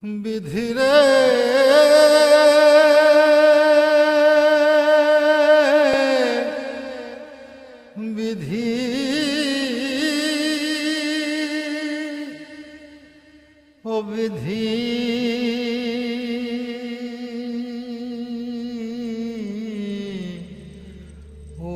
বিধিরে বিধি ও বিধি ও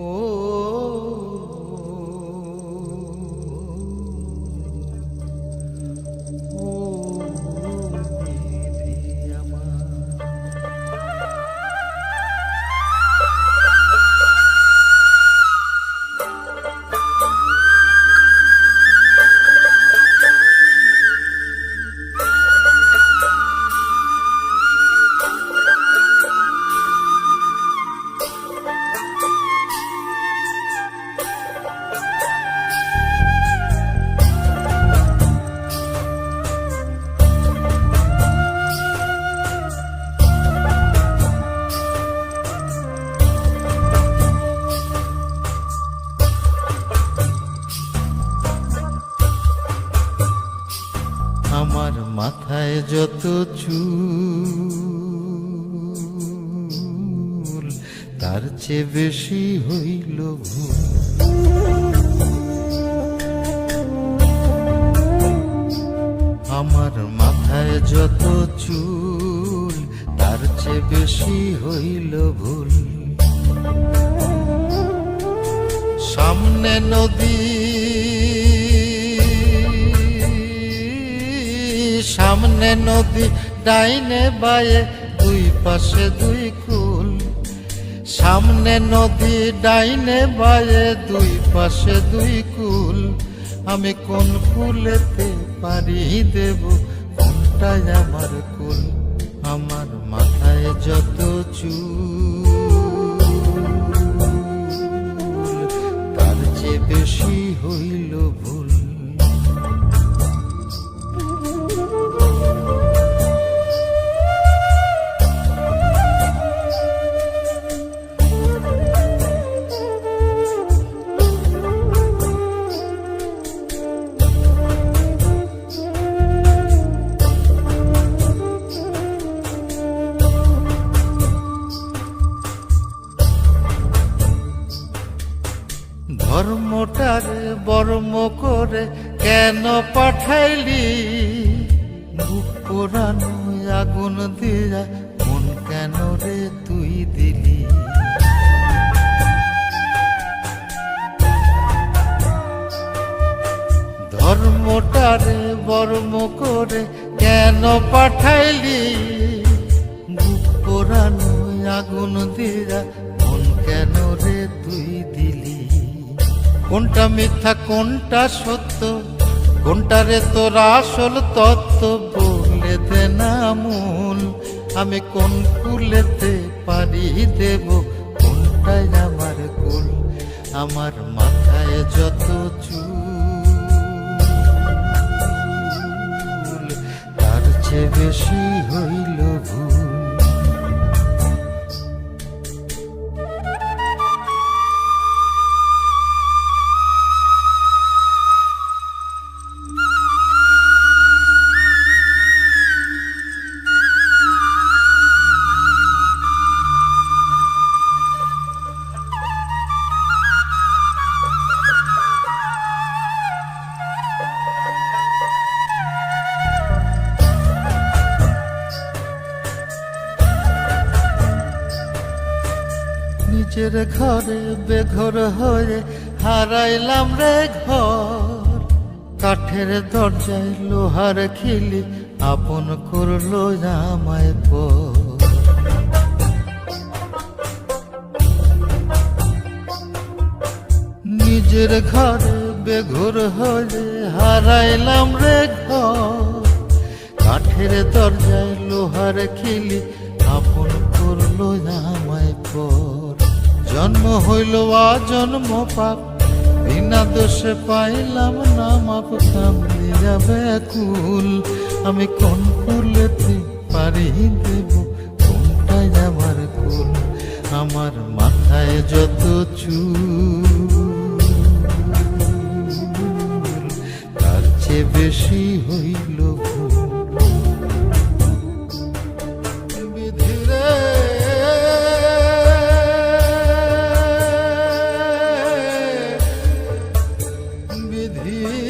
আমার মাথায় যত চুল তার চেয়ে বেশি হইল ভুল। আমার মাথায় যত চুল তার চেয়ে বেশি হইল ভুল। সামনে নদী সামনে নদী ডাইনে বায়ে দুই পাশে দুই কুল। সামনে নদী ডাইনে বায়ে দুই পাশে দুই কুল। আমি কোন কুলেতে পারি দেব কোনটাই আমার কুল। আমার মাথায় যত চুল তার চেয়ে বেশি হইল ভুল। ধর্মটারে বর্ম করে কেন পাঠাইলি? বুক পোড়ানো আগুন দিয়া মন কেন রে তুই দিলি? ধর্মটারে বর্ম করে কেন পাঠাইলি? বুক পোড়ানো আগুন দিয়া মন কেন রে তুই দিলি? কোনটা মিথ্যা কোনটা সত্য, কোনটারে তোর আসল তত্ত্ব বলে দে না মূল। আমি কোন কুলেতে পারি দেব কোনটাই আমার কুল। আমার মাথায় যত চুল তার চেয়ে বেশি হইল ভুল। নিজের ঘরে বেঘর হয়ে হারাইলাম রে ঘর। কাঠের দরজায় লোহার খিলি আপন করলো আমায় পর। নিজের ঘরে বেঘর হয়ে হারাইলাম রে ঘর। কাঠের দরজায় লোহার খিলি আপন করলো আমায় পর। জন্ম হইল জন্ম পাপ, বিনা দোষে পাইলাম না মাপ। কামলি যাবে কুল, আমি কোন কুলেতে পারি দেব কোনটাই আমার কুল। আমার মাথায় যত চুল তার চেয়ে বেশি হইল ভুল। ভিড়